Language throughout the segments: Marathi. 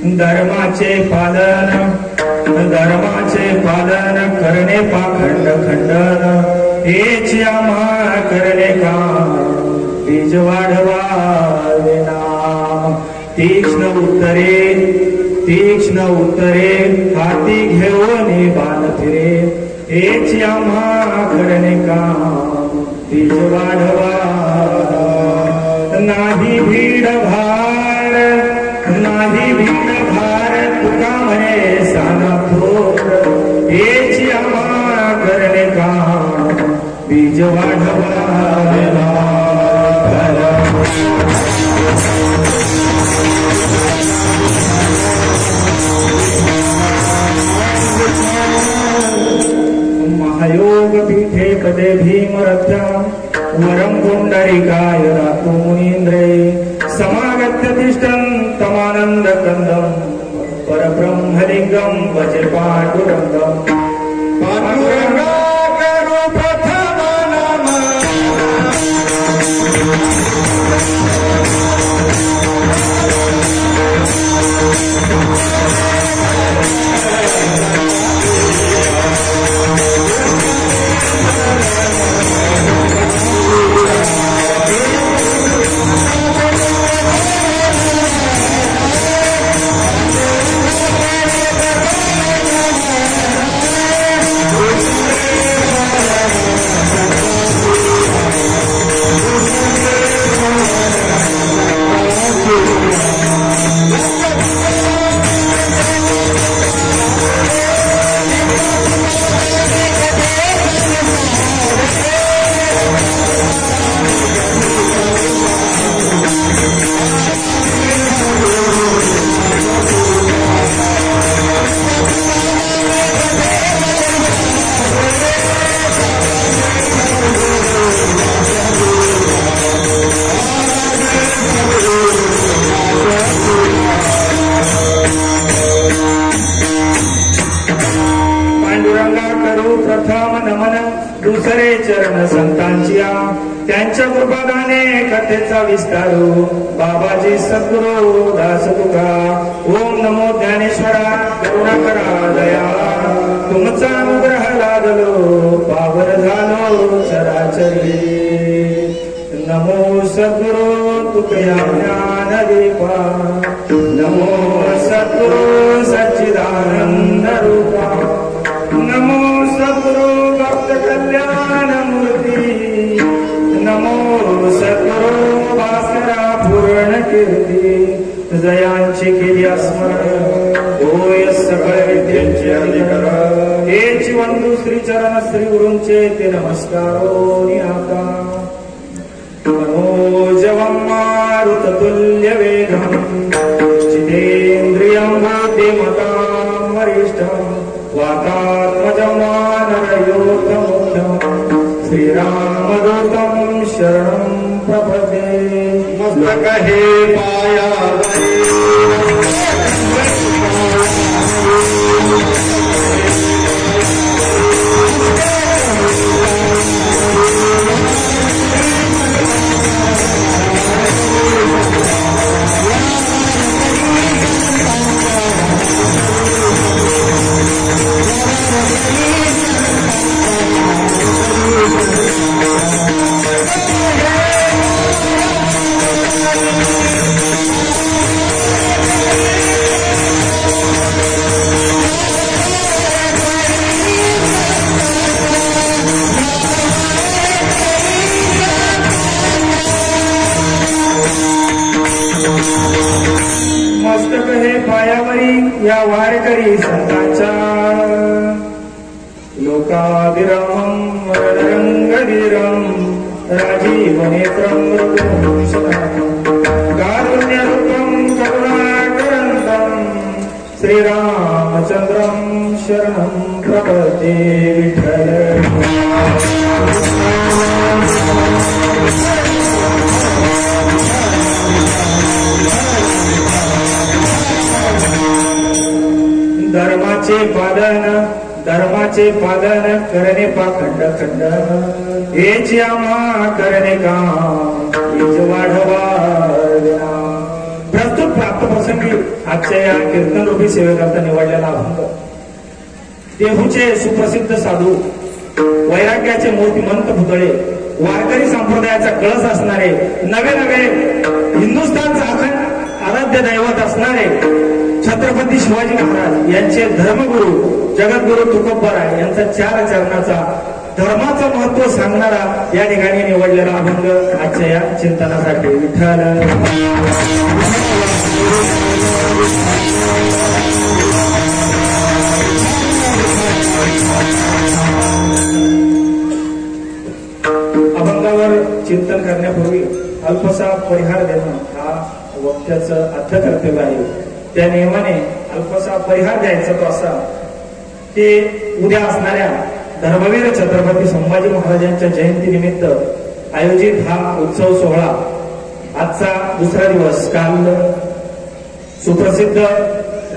धर्माचे पालन करणे पाखंड खंडन हेच आम्हा करणे काम बीज वाढवावे नाम तीक्ष्ण उत्तरे हाती घेऊन बाण फिरे हेच आम्हा करणे काम बीज वाढवा नाही भीड भार तुका म्हणे साना थोर हेच आम्हा करणे काम बीज वाढवावे महायोग पीठे पदे भीमरथ्या वरं पुंडरीकाय रातो मुनींद्रे समागत्य तिष्ठन् तमानंद कंदं परब्रह्मलिंगं भजे पांडुरंगं पांडुरंगाकरो प्रथम दुसरे चरण संतांची त्यांच्या कृपादाने कथेचा विस्तारू बाबाजी सद्गुरू दास तुका ओम नमो ज्ञानेश्वरा करुणाकरा दया तुमचा अनुग्रह लादलो पावर झालो चराचरी नमो सद्गुरू तुकया ज्ञान दीपा नमो सद्गुरू सच्चिदानंद रूपा नमो सद्गुरू भक्त कल्याण मूर्ती नमो सद्गुरू भास्करा पूर्ण कीर्ती जयांची केली स्मरण होय सकळ विद्येचे अधिकार हेची वंदू श्री चरण श्री गुरूंचे ते नमस्कारो निहाका मनोजवं मारुततुल्य वेगं चितेन्द्रियं बुद्धिमतां वरिष्ठं वातात्मजं वानरयोधमुख्यं श्रीरामदूतं शरणं प्रपद्ये मस्तक हे पायावरी मस्तक हे पायावरी या वारकरी संतांच्या लोकाभिरामं वरदरंगवीरं राजीवनेत्रं कारुण्यरूपं करुणाकरन्तं श्रीरामचन्द्रं शरणं प्रपद्ये विठ्ठल धर्माचे पालन करणे पाखंड खंडन हेच आम्हा करणे काम हेच वाढवा प्रस्तुत प्राप्त प्रसंगी आजच्या या कीर्तनरूपी सेवेकरता निवडलेला अभंग देहूचे सुप्रसिद्ध साधू, वैराग्याचे मूर्तिमंत पुतळे, वारकरी संप्रदायाचा कळस असणारे, नवे नवे हिंदुस्थानचा आराध्य दैवत असणारे छत्रपती शिवाजी महाराज यांचे धर्मगुरु जगद्गुरु तुकोबराय यांचा 4 चरणाचा धर्माचं महत्व सांगणारा या ठिकाणी निवडलेला अभंग आजच्या या चिंतनासाठी. विठ्ठल अभंगावर चिंतन करण्यापूर्वी अल्पसा परिहार देणं हा वक्त्याचं आद्य कर्तव्य आहे. त्या नियमाने अल्पसा परिहार द्यायचा तो असा की उद्या असणाऱ्या धर्मवीर छत्रपती संभाजी महाराजांच्या जयंतीनिमित्त आयोजित हा उत्सव सोहळा आजचा दुसरा दिवस. काल सुप्रसिद्ध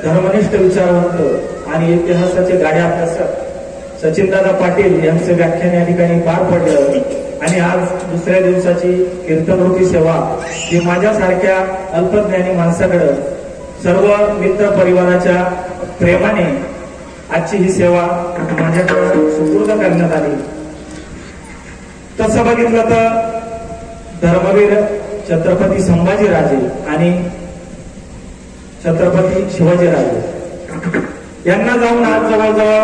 धर्मनिष्ठ विचारवंत आणि इतिहासाचे गाढे अभ्यासक सचिनदादा पाटील यांचे व्याख्यान या ठिकाणी पार पडलं आणि आज दुसऱ्या दिवसाची कीर्तनरूपी सेवा ही माझ्यासारख्या अल्पज्ञानी माणसाकडे सर्व मित्र परिवाराच्या प्रेमाने आजची ही सेवा माझ्याकडे सुपूर्द करण्यात आली. तसं बघितलं तर धर्मवीर छत्रपती संभाजीराजे आणि छत्रपती शिवाजीराजे यांना जाऊन आज जवळजवळ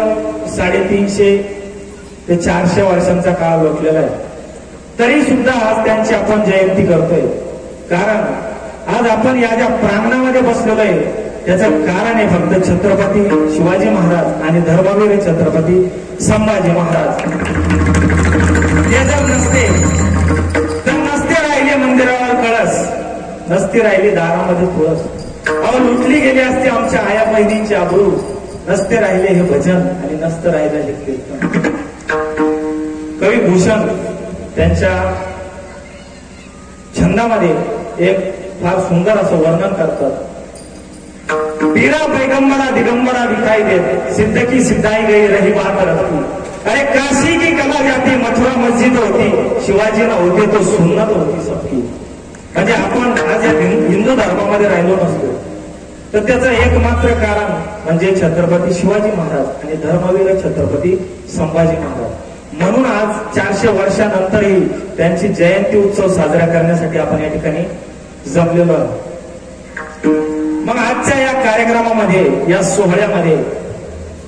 350 ते 400 वर्षांचा काळ लोटलेला आहे. तरी सुद्धा आज त्यांची आपण जयंती करतोय. कारण आज आपण या ज्या प्रांगणामध्ये बसलेलो आहे त्याचं कारण आहे फक्त छत्रपती शिवाजी महाराज आणि धर्मवीर छत्रपती संभाजी महाराज. हे जर नसते तर नसते राहिले मंदिरावर कळस, नसती राहिली दारामध्ये तुळस, अहो लुटली गेली असते आमच्या आया बहिणींची आबरू, नसते राहिले हे भजन आणि नसतं राहिलं हे कीर्तन. कवी भूषण त्यांच्या छंदामध्ये एक फार सुंदर असं वर्णन करतात. पीरा पैगंबरा दिगंबरा दिखाई देत, सिद्ध की सिद्धाई गई रही बात रखती. अरे काशी की कला जाती मथुरा मस्जिद होती, शिवाजी ना होते तो सुन्नत होती सबकी. म्हणजे आपण आज या हिंदू धर्मामध्ये राहिलो नसतो तर त्याचं एकमात्र कारण म्हणजे छत्रपती शिवाजी महाराज आणि धर्मवीर छत्रपती संभाजी महाराज. म्हणून आज 400 वर्षानंतरही त्यांची जयंती उत्सव साजरा करण्यासाठी आपण या ठिकाणी जमलेलो आहोत. मग आजच्या या कार्यक्रमामध्ये या सोहळ्यामध्ये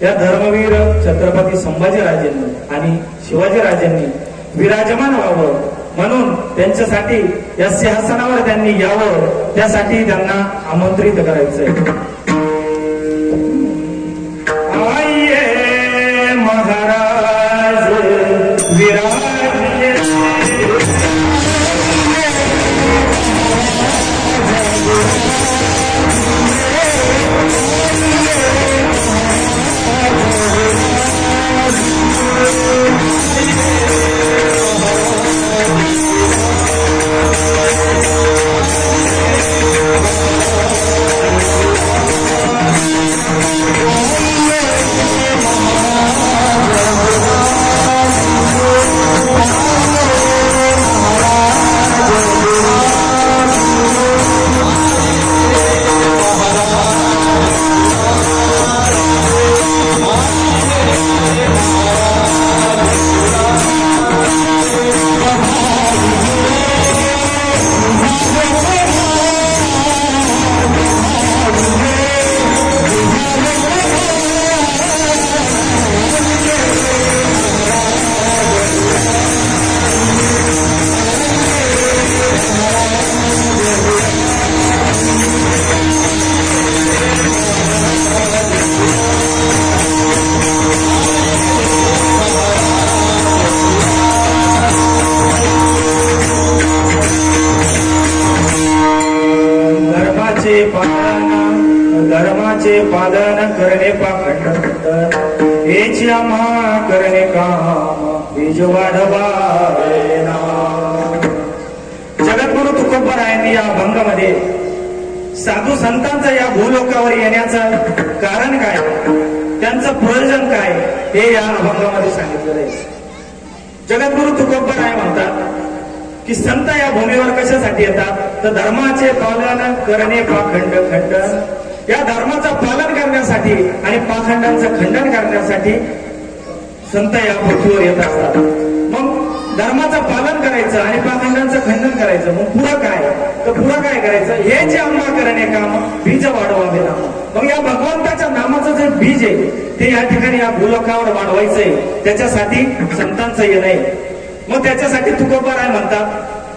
या धर्मवीर छत्रपती संभाजीराजेंनी आणि शिवाजीराजेंनी विराजमान व्हावं म्हणून त्यांच्यासाठी या सिंहासनावर त्यांनी यावं त्यासाठी त्यांना आमंत्रित करायचंय. आइये महाराज विराज धर्माचे पालन करणे पाखंड हेची आम्हा करणे काम बीज वाढवायना. जगद्गुरु तुकोबरायांनी या अभंगामध्ये साधू संतांचा या भूलोकावर येण्याचं कारण काय, त्यांचं प्रयोजन काय हे या अभंगामध्ये सांगितलेलं आहे. जगद्गुरु तुकोबराय म्हणतात की संत या भूमीवर कशासाठी येतात तर धर्माचे पालन करणे पाखंड खंड या धर्माचं पालन करण्यासाठी आणि पाखंडांचं खंडन करण्यासाठी संत या पृथ्वीवर येत असतात. मग धर्माचं पालन करायचं आणि पाखंडांचं खंडन करायचं. मग पुढं काय, तर पुढं काय करायचं, हे जे आम्हा करणे काम बीज वाढवावे नाम. मग या भगवंताच्या नामाचं जे बीज आहे ते या ठिकाणी या भूलोकावर वाढवायचंय. त्याच्यासाठी संतांचं येणं आहे. मग त्याच्यासाठी तुकोबाराय म्हणतात,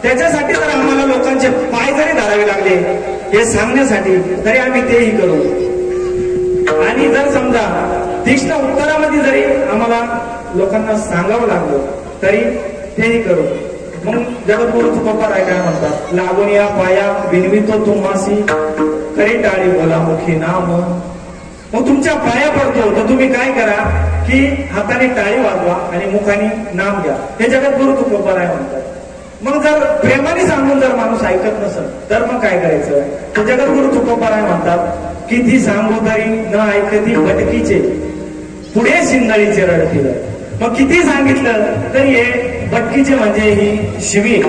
त्याच्यासाठी जर आम्हाला लोकांचे पाय जरी धरावे लागले हे सांगण्यासाठी तरी आम्ही तेही करू. आणि जर समजा तीक्ष्ण उत्तरामध्ये जरी आम्हाला लोकांना सांगावं लागलं तरी तेही करू. मग जगद्गुरु तुकोबाराय काय म्हणतात, लागून या पाया विनवितो तुम्हासी करी टाळी बोलामुखी नाम. मग तुमच्या पाया पडतो तर तुम्ही काय करा की हाताने टाळी वाजवा आणि मुखाने नाम घ्या. हे जगद्गुरु तुकोबाराय म्हणतात. मग जर प्रेमाने सांगून जर माणूस ऐकत नसेल तर मग काय करायचं, तर जगद्गुरु तुकोबाराय म्हणतात, किती सांगू तरी न ऐकती भटकीचे पुढे शिंदळीचे रडतील. मग किती सांगितलं तरी हे भटकीचे म्हणजे ही शिवी.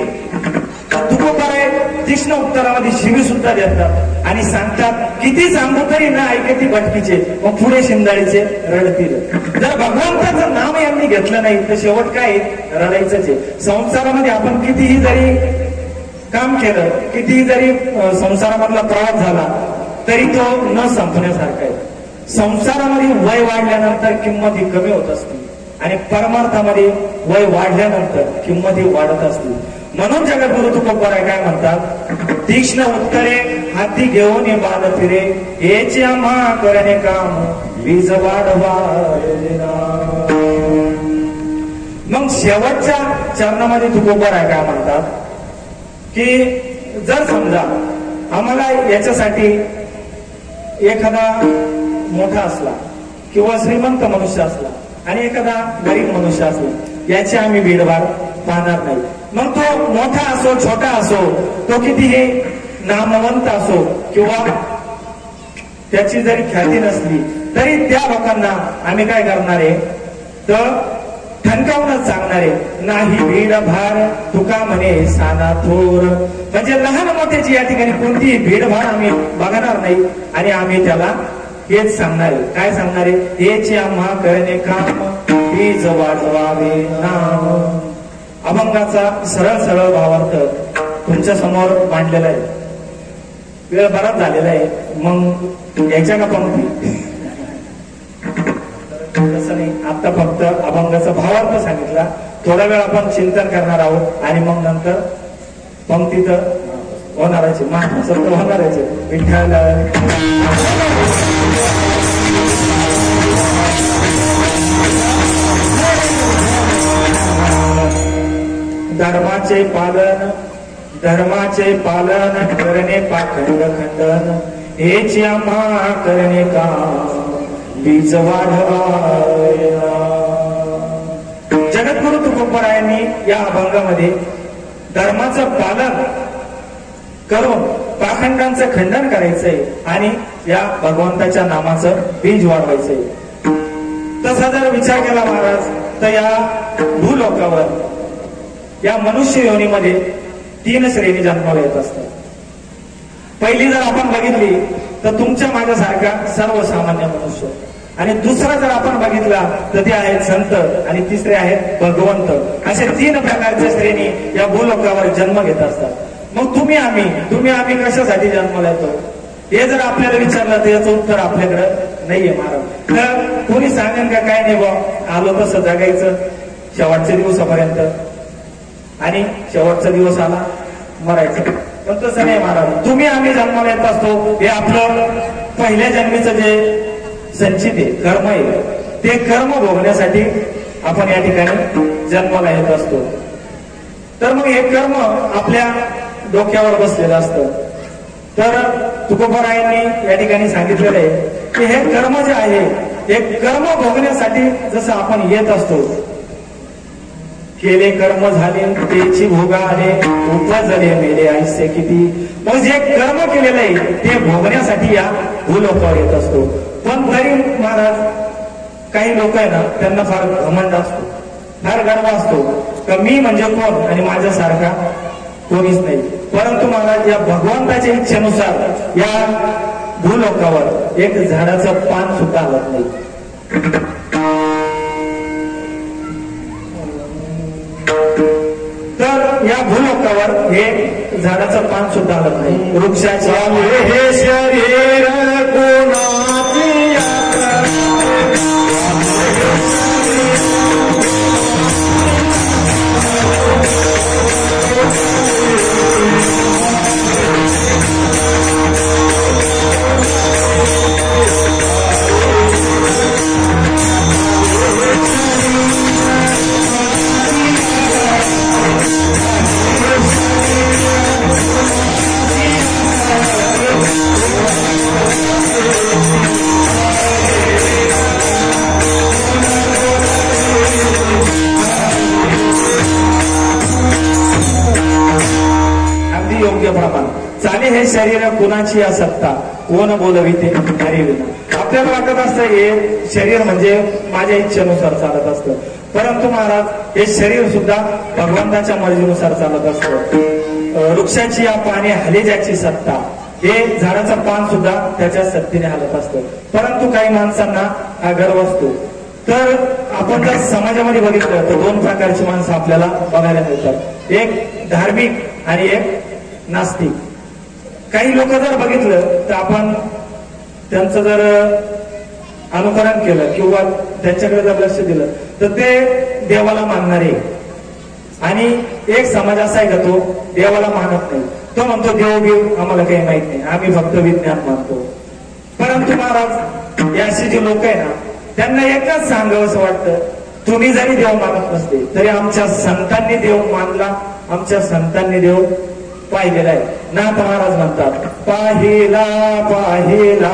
तुकोबाराय तीक्ष्ण उत्तरामध्ये शिवी सुद्धा देतात आणि सांगतात, किती सांगू तरी न ऐकती भटकीचे मग पुढे शिंदळीचे रडतील. जर भगवंताचं नाम यांनी घेतलं नाही तर शेवट काय, रडायचंच आहे. संसारामध्ये आपण कितीही जरी काम केलं, कितीही जरी संसारामधला प्रवास झाला तरी तो न संपण्यासारखा आहे. संसारामध्ये वय वाढल्यानंतर किंमत ही कमी होत असते आणि परमार्थामध्ये वय वाढल्यानंतर किंमत ही वाढत असते. म्हणून जगद्गुरु तुकोबाराय काय म्हणतात, तीक्ष्ण उत्तरे हाती घेऊन बाल फिरे हेचे आम्हा करणे काम बीज वाढवा. मग शेवटच्या चरणामध्ये तुकोबाराय काय म्हणतात की जर समजा आम्हाला याच्यासाठी एखादा मोठा असला किंवा श्रीमंत मनुष्य असला आणि एखादा गरीब मनुष्य असला, याची आम्ही भेदभाव पाहणार नाही. मग तो मोठा असो छोटा असो, तो कितीही नामवंत असो किंवा त्याची जरी ख्याती नसली तरी त्या लोकांना आम्ही काय करणार आहे, तर ठणकावूनच सांगणार आहे, नाही भेदभार तुका म्हणे साना थोर. म्हणजे लहान मोठ्याची या ठिकाणी कोणतीही भेदभाव आम्ही बघणार नाही आणि आम्ही त्याला हेच सांगणार आहे. काय सांगणार आहे, हेचे आम्हा करणे काम बीज वाढवावे नाम. अभंगाचा सरळ सरळ भावार्थ तुमच्या समोर मांडलेला आहे. वेळ बराच झालेला आहे, मग यायच्या का पंक्ती? तसं नाही, आता फक्त अभंगाचा भावार्थ सांगितला. थोडा वेळ आपण चिंतन करणार आहोत आणि मग नंतर पंक्तीत होणाराचे मान सत्य होणाराचे विठ्ठल. धर्माचे पालन करणे पाखंड खंडन हेच आम्हा करणे काम बीज वाढवावे. जगद्गुरु तुकोबारायांनी या अभंगामध्ये धर्माचं पालन करून पाखंडांचं खंडन करायचंय आणि या भगवंताच्या नामाचं बीज वाढवायचंय. तसा जर विचार केला महाराज तर या भूलोकावर या मनुष्य योनीमध्ये 3 श्रेणी जन्माला येत असतात. पहिली जर आपण बघितली तर तुमच्या माझ्यासारखा सर्वसामान्य मनुष्य, आणि दुसरा जर आपण बघितला तर ते आहेत संत आणि तिसरे आहेत भगवंत. असे 3 प्रकारच्या श्रेणी या भूलोकावर जन्म घेत असतात. मग तुम्ही आम्ही कशासाठी जन्माला येतो हे जर आपल्याला विचारलं तर याचं उत्तर आपल्याकडे नाहीये महाराज. तर कोणी सांगेल का काय नाही बा, आलो तसं जगायचं शेवटच्या दिवसापर्यंत आणि शेवटचा दिवस आला मरायचं. पण तसं नाही महाराज. आम्ही जन्माला येत असतो हे आपलं पहिल्या जन्मीचं जे संचित आहे, कर्म आहे, ते कर्म भोगण्यासाठी आपण या ठिकाणी जन्माला येत असतो. तर मग हे कर्म आपल्या डोक्यावर बसलेलं असतं. तर तुकोबारायांनी या ठिकाणी सांगितलेलं आहे की हे कर्म जे आहे हे कर्म भोगण्यासाठी जसं आपण येत असतो, केले कर्म झाले तेची भोगाले उपजले मेले ऐसे किती. मग जे कर्म केलेलं आहे ते भोगण्यासाठी या भूलोकावर येत असतो. पण तरी महाराज काही लोक आहे ना, त्यांना फार घमंड असतो, फार गर्व असतो का मी म्हणजे कोण आणि माझ्यासारखा कोणीच नाही. परंतु महाराज या भगवंताच्या इच्छेनुसार या भूलोकावर एक झाडाचं पान सुद्धा हलत नाही. तर या भूलोकावर हे झाडाचं पान सुद्धा हलत नाही. वृक्षाच्या हे शरीर कोणाची चाले हे शरीर कुणाची असत्ता कोण बोलविते हरिविना. आपल्याला वाटत असतं हे शरीर म्हणजे माझ्या इच्छेनुसार चालत असतं, परंतु महाराज हे शरीर सुद्धा भगवंताच्या मर्जीनुसार चालत असतं. वृक्षाची या पाने हले ज्याची सत्ता, हे झाडाचं पान सुद्धा त्याच्या सत्तेने हलत असतं. परंतु काही माणसांना हा गर्व असतो. तर आपण जर समाजामध्ये बघितलं तर दोन प्रकारची माणसं आपल्याला बघायला मिळतात, एक धार्मिक आणि एक नास्तिक. काही लोक जर बघितलं तर आपण त्यांचं जर अनुकरण केलं किंवा त्यांच्याकडे जर लक्ष दिलं तर ते देवाला मानणारे, आणि एक समाज असा आहे का तो देवाला मानत नाही. तो म्हणतो देव बिव आम्हाला काही माहित नाही, आम्ही फक्त विज्ञान मानतो. परंतु महाराज या अशी जी लोक आहे ना, त्यांना एकच सांगावं असं वाटतं, तुम्ही जरी देव मानत नसते तरी आमच्या संतांनी देव मानला, आमच्या संतांनी देव पाहिलेला आहे. नाथ महाराज म्हणतात पाहिला पाहिला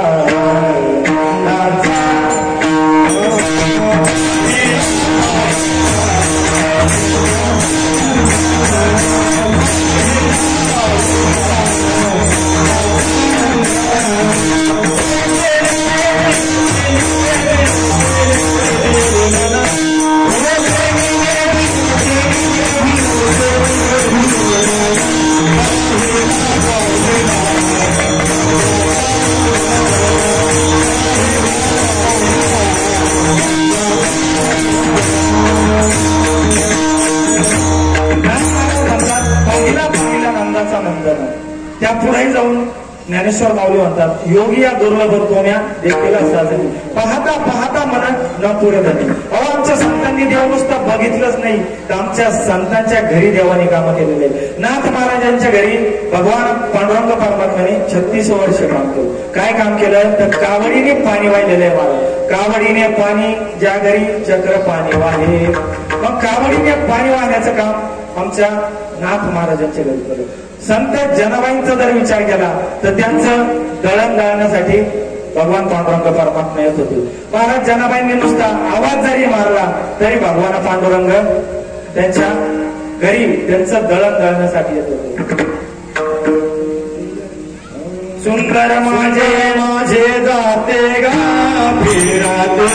त्या पुढे जाऊन ज्ञानेश्वर माऊली म्हणतात, योगी या दुर्लभ कोम्या देखील साजनी पाहता पाहता मनात न पुरे धनी. अहो आमच्या संतांनी देव नुसतं बघितलंच नाही तर आमच्या संतांच्या घरी देवाने कामं केलेले. नाथ महाराजांच्या घरी भगवान पांडुरंग परमात्म्याने 36 वर्ष काम केलं. काय काम केलं तर कावडीने पाणी वाहिलेलं आहे. मला कावडीने पाणी ज्या घरी चक्र पाणी वाहे. मग कावडीने पाणी वाहण्याचं काम आमच्या नाथ महाराजांच्या घरी केलं. संत जनाबाईंचा जर विचार केला तर त्यांचं दळण दळण्यासाठी भगवान पांडुरंग परमात्मा येत होते. महाराज जनाबाईंनी नुसता आवाज जरी मारला तरी भगवान पांडुरंग त्यांच्या घरी त्यांचं दळण दळण्यासाठी येत होते. सुंदर माझे माझे जाते गा फिरते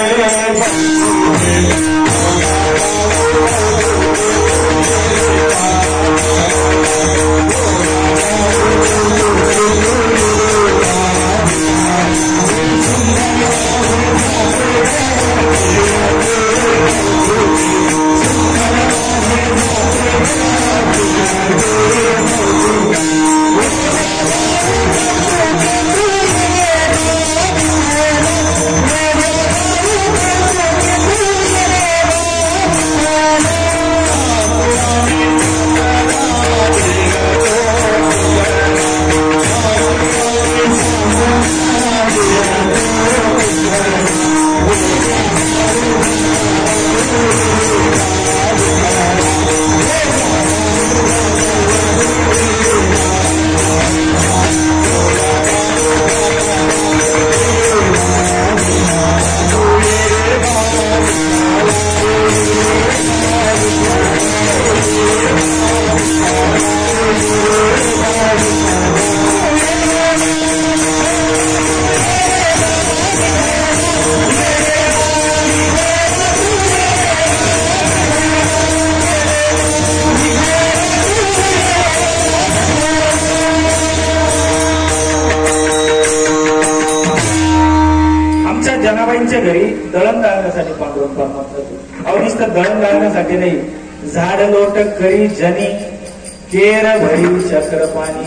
आमच्या जनाबाईंच्या घरी दळण गाळण्यासाठी पांडुरंग परमात्मा येतो. अहो नुसतं दळण गाळण्यासाठी नाही, झाड लोट करी जनी केर भरी चक्र पाणी.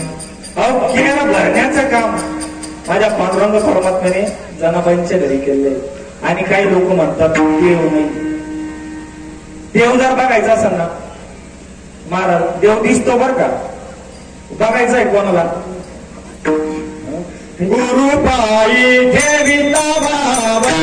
अहो केर भरण्याचं काम माझ्या पांडुरंग परमात्म्याने जनाबाईंच्या घरी केलंय. आणि काही लोक म्हणतात देव नाही. देव जर बघायचा असेल ना महाराज, देव दिसतो बर का, बघायचं आहे कोणाला? गुरु पायी ठेविता बाबा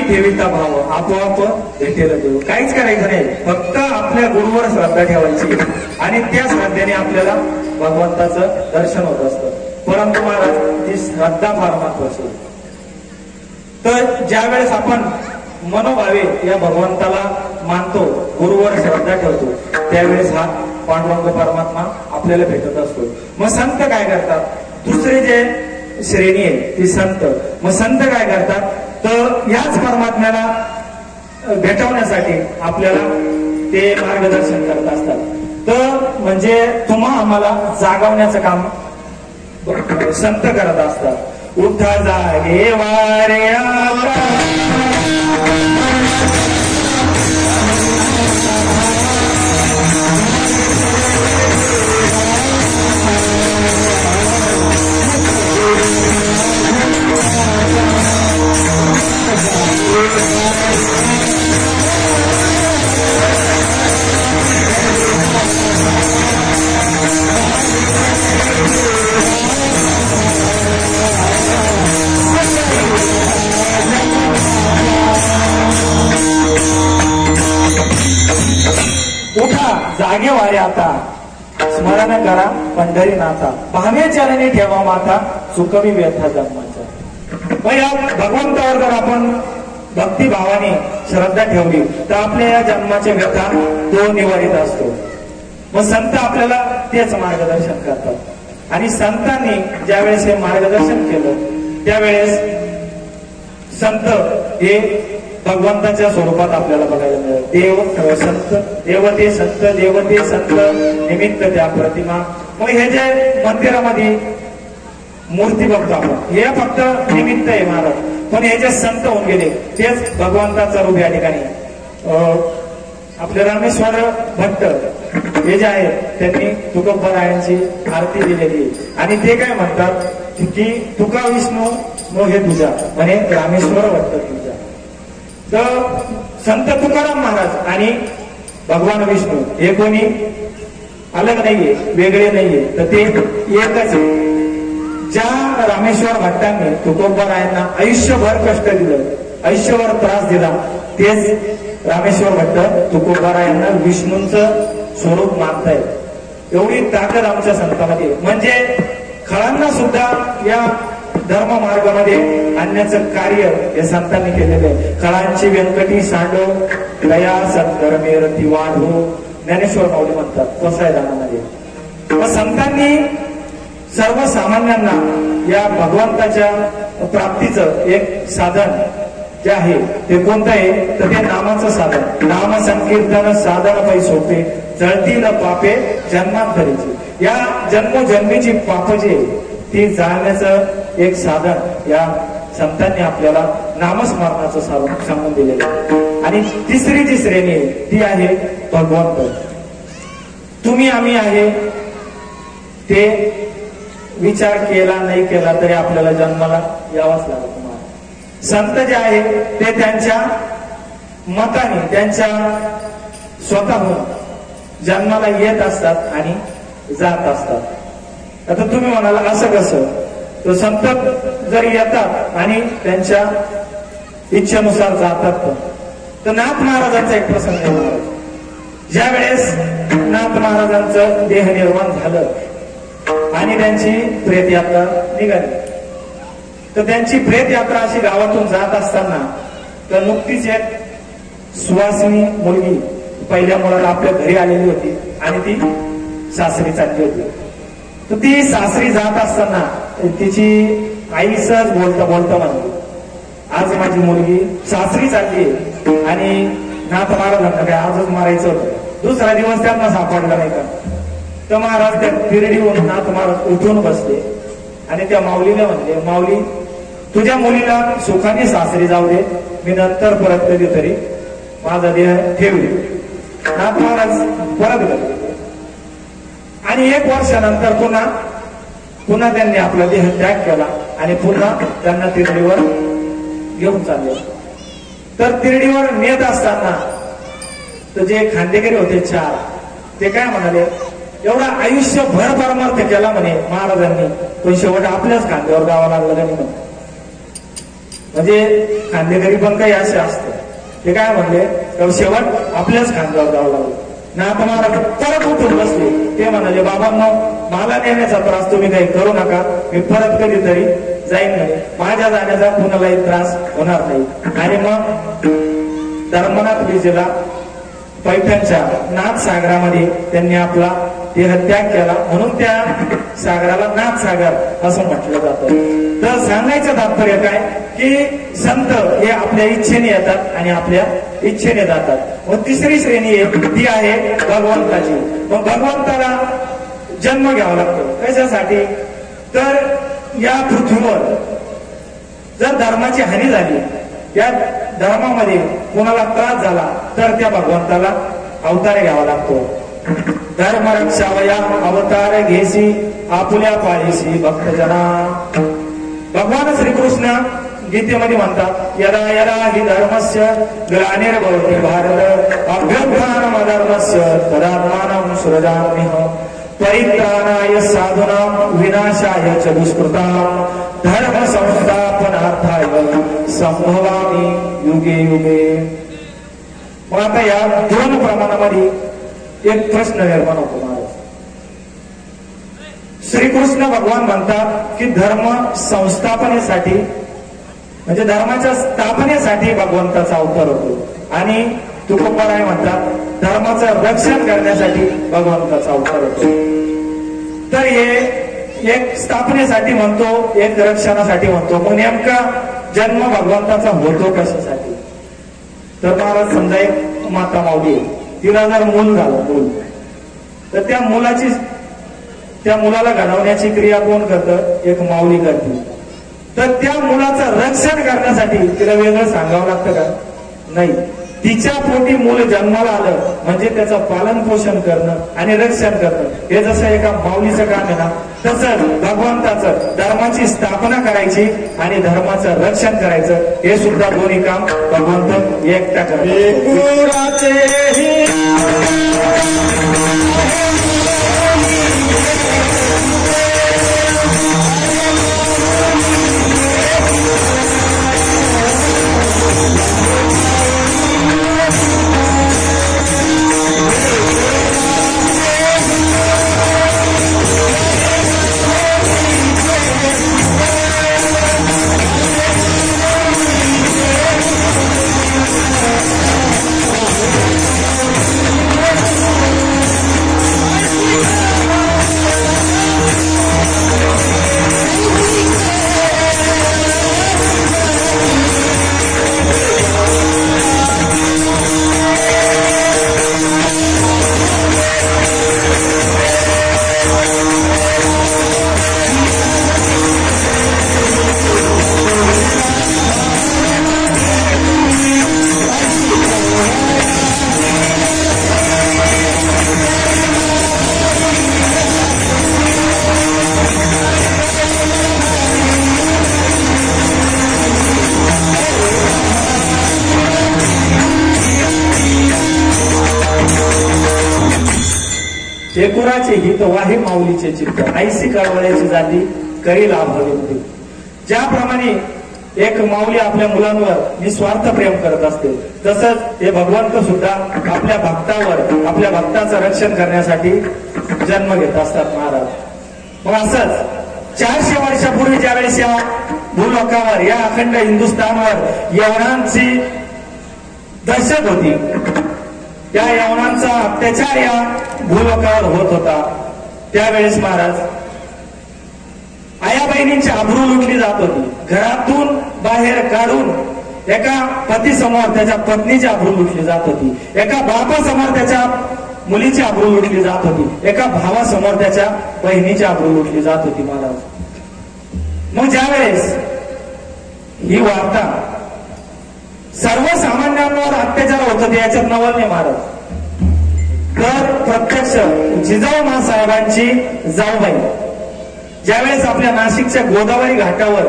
ठेविता भाव आपोआप भेटेल देव. काहीच करायचं नाही, फक्त आपल्या गुरुवर श्रद्धा ठेवायची आणि त्या श्रद्धेने आपल्याला भगवंताचं दर्शन होत असतं. परंतु महाराज ती श्रद्धा फार महत्वाची. तर ज्या वेळेस आपण मनोभावे या भगवंताला मानतो, गुरुवर श्रद्धा ठेवतो, त्यावेळेस हा पांडुरंग परमात्मा आपल्याला भेटत असतो. मग संत काय करतात? दुसरे जे श्रेणी आहे ती संत. मग संत काय करतात? तर याच परमात्म्याला भेटवण्यासाठी आपल्याला ते मार्गदर्शन करत असतात. तर म्हणजे तुम्हा आम्हाला जागवण्याचं काम संत करत असतात. उठा जागे वारे उठा जागे वारे आता, स्मरण करा पंढरी नाथा, भावे चरणी ठेवा माता, सुखवी व्यथा जन्माचा. मग या भगवंतावर जर आपण भक्तिभावाने श्रद्धा ठेवली तर आपल्या या जन्माच्या व्यथा तो निवारित असतो. मग संत आपल्याला तेच मार्गदर्शन करतात. आणि संतांनी ज्यावेळेस हे मार्गदर्शन केलं त्यावेळेस संत हे भगवंताच्या स्वरूपात आपल्याला बघायला मिळेल. देव संत, देवते संत, देवते संत, निमित्त त्या प्रतिमा. मग हे जे मंदिरामध्ये मूर्ती बघतो आपण, हे फक्त निमित्त आहे महाराज. पण हे जे संत होऊन गेले तेच भगवंताचं रूप या ठिकाणी. आपले रामेश्वर भट्ट हे जे आहेत त्यांनी तुकोबरायांची आरती दिलेली आणि ते काय म्हणतात की तुका विष्णू मोहे तुझा म्हणे रामेश्वर भट्ट तुझा. तर संत तुकाराम महाराज आणि भगवान विष्णू हे कोणी अलग नाहीये, वेगळे नाहीये, तर ते एकच आहे. ज्या रामेश्वर भट्टांनी तुकोबरायांना आयुष्यभर कष्ट दिलं, आयुष्यभर त्रास दिला, तेच रामेश्वर भट्ट तुकोबरायांना विष्णूंचं स्वरूप मानतायत. एवढी ताकद आमच्या संतांमध्ये. म्हणजे खळांना सुद्धा या धर्म मार्गामध्ये आणण्याचं कार्य या संतांनी केलेलं आहे. खळांची व्यंकटी सांडो दया सत्कर्मे रती वाढो, ज्ञानेश्वर माऊली म्हणतात कोसायदानामध्ये. मग संतांनी सर्वसामान्यांना या भगवंताच्या प्राप्तीचं एक साधन जे आहे ते कोणतं आहे तर ते नामाचं साधन. नाम संकीर्तन साधन पै सोपे, जळतील पापे जन्मांतरीची. या जन्मोजन्मीची पाप जी ती जाळण्याचं एक साधन या संतांनी आपल्याला नामस्मरणाचं साधन सांगून दिलेलं आहे. आणि तिसरी जी श्रेणी ती आहे भगवंत. तुम्ही आम्ही आहे ते विचार केला नाही केला तरी आपल्याला जन्माला यावाच लागत. संत जे आहे ते त्यांच्या मताने त्यांच्या स्वतःहून जन्माला येत असतात आणि जात असतात. आता तुम्ही म्हणाला असं कसं, तर संत जरी येतात आणि त्यांच्या इच्छेनुसार जातात तर नाथ महाराजांचा एक प्रसंग आहे. ज्या वेळेस नाथ महाराजांचं देह निर्माण झालं आणि त्यांची प्रेत यात्रा निघाली, तर त्यांची प्रेत यात्रा अशी गावातून जात असताना तर नुकतीच एक सुवासिनी मुलगी पहिल्या मुलाला आपल्या घरी आलेली होती आणि ती सासरी चालली होती. तर ती सासरी जात असताना तिची आई सहज बोलता बोलता म्हणली, आज माझी मुलगी सासरी चालली आणि नाथ महाराजांना काय आजच मारायचं होतं. दुसरा दिवस त्यांना सापडला नाही का. तर महाराज त्या तिरडीवरून नाथ महाराज उठून बसले आणि त्या माऊलीला म्हणले, माऊली तुझ्या मुलीला सुखाने सासरी जाऊ दे, मी नंतर परत कधीतरी माझा देह ठेवली. नाथ महाराज परत गेले आणि 1 वर्षानंतर पुन्हा त्यांनी आपला देह त्याग केला आणि पुन्हा त्यांना तिरडीवर घेऊन चालले. तर तिरडीवर नेत असताना तर जे खांदेकरी होते 4 ते काय म्हणाले, एवढा आयुष्यभर परमार्थ केला म्हणे महाराजांनी, पण शेवट आपल्याच खांद्यावर जावं लागलं नाही म्हणे. म्हणजे खांदेकरी पण काही असे असते, ते काय म्हणले, शेवट आपल्याच खांद्यावर जावं लागलं. नाथ महाराज परत उठून बसले. ते म्हणाले, बाबांनो मला नेण्याचा त्रास तुम्ही काही करू नका, मी परत कधीतरी जाईन नाही, माझ्या जाण्याचा कुणालाही त्रास होणार नाही. आणि मग धर्मनाथ विजेला पैठणच्या नाथ सागरामध्ये त्यांनी आपला देहत्याग केला, म्हणून त्या सागराला नाथ सागर असं म्हटलं जातं. तर सांगायचं तात्पर्य काय की संत हे आपल्या इच्छेने येतात आणि आपल्या इच्छेने जातात. मग तिसरी श्रेणी आहे ती आहे भगवंताची. मग भगवंताला जन्म घ्यावा लागतो कशासाठी, तर या पृथ्वीवर जर धर्माची हानी झाली, या धर्मामध्ये कोणाला त्रास झाला तर त्या भगवंताला अवतार घ्यावा लागतो. धर्म रक्षावया अवतार घेसी आपुल्या पाळीसी भक्तजना. भगवान श्रीकृष्ण गीतेमध्ये म्हणतात, यदा यदा हि धर्मस्य ग्लानिर्भवति भारत अभ्युत्थानम् अधर्मस्य तदात्मानं सृजाम्यहम् परित्राणाय साधूनां विनाशाय च दुष्कृतां धर्म संस्थापनार्थाय संभवामि युगे युगे. मग आता या 2 प्रमाणामध्ये एक प्रश्न निर्माण होतो महाराज. श्रीकृष्ण भगवान म्हणतात की धर्म संस्थापनेसाठी म्हणजे धर्माच्या स्थापनेसाठी भगवंताचा अवतार होतो, आणि तुकोबाराय म्हणतात धर्माचं रक्षण करण्यासाठी भगवंताचा अवतार होतो. तर हे एक स्थापनेसाठी म्हणतो, एक रक्षणासाठी म्हणतो. मग नेमका जन्म भगवंताचा होतो कशासाठी, तर महाराज समजा एक माता माऊली, तिला जर मूल झालं तर त्या मुलाला घडवण्याची क्रिया कोण करतं, एक माऊली करते. तर त्या मुलाचं रक्षण करण्यासाठी तिला वेगळं सांगावं लागतं का, नाही. तिच्या पोटी मूल जन्माला आलं म्हणजे त्याचं पालन पोषण करणं आणि रक्षण करणं हे जसं एका माऊलीचं काम आहे ना, तसंच भगवंताचं धर्माची स्थापना करायची आणि धर्माचं रक्षण करायचं, हे सुद्धा दोन्ही काम भगवंत एकटा करतो. शेकुराचे हित वाहे माऊलीचे चित्त ऐसी कळवळ्याची जाती करी लाभ हवे. ज्याप्रमाणे एक माऊली आपल्या मुलांवर निस्वार्थ प्रेम करत असते, तसंच हे भगवंत सुद्धा आपल्या भक्तावर, आपल्या भक्ताचं रक्षण करण्यासाठी जन्म घेत असतात महाराज. मग असंच 400 वर्षापूर्वी ज्यावेळेस या भूलोकावर, या अखंड हिंदुस्थानवर यवनांची दहशत होती, या यवनांचा अत्याचार या भूलोकावर होत होता, त्यावेळेस महाराज आया बहिणींची आबरू लुटली जात होती. घरातून बाहेर काढून एका पतीसमोर त्याच्या पत्नीची आबरू लुटली जात होती, एका बापासमोर त्याच्या मुलीची आबरू लुटली जात होती, एका भावासमोर त्याच्या बहिणीची आबरू लुटली जात होती महाराज. मग ज्यावेळेस ही वार्ता सर्वसामान्यांवर अत्याचार होत होते, याच्यात नवल नाही महाराज, तर प्रत्यक्ष जिजाऊ साहेबांची जाऊबाई ज्यावेळेस आपल्या नाशिकच्या गोदावरी घाटावर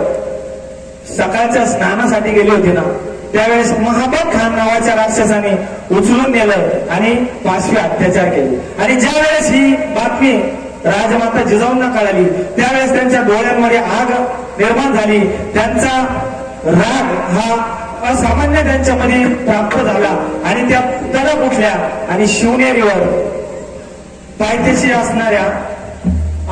सकाळच्या स्नानासाठी गेले होते ना, त्यावेळेस महाबत खान नावाच्या राक्षसाने उचलून नेलं आणि 5वे अत्याचार केले. आणि ज्यावेळेस ही बातमी राजमाता जिजाऊंना कळाली, त्यावेळेस त्यांच्या डोळ्यांमध्ये आग निर्माण झाली. त्यांचा राग हा असामान्य त्यांच्यामध्ये प्राप्त झाला आणि त्या तडक उठल्या आणि शिवनेरीवर पायथ्याशी असणाऱ्या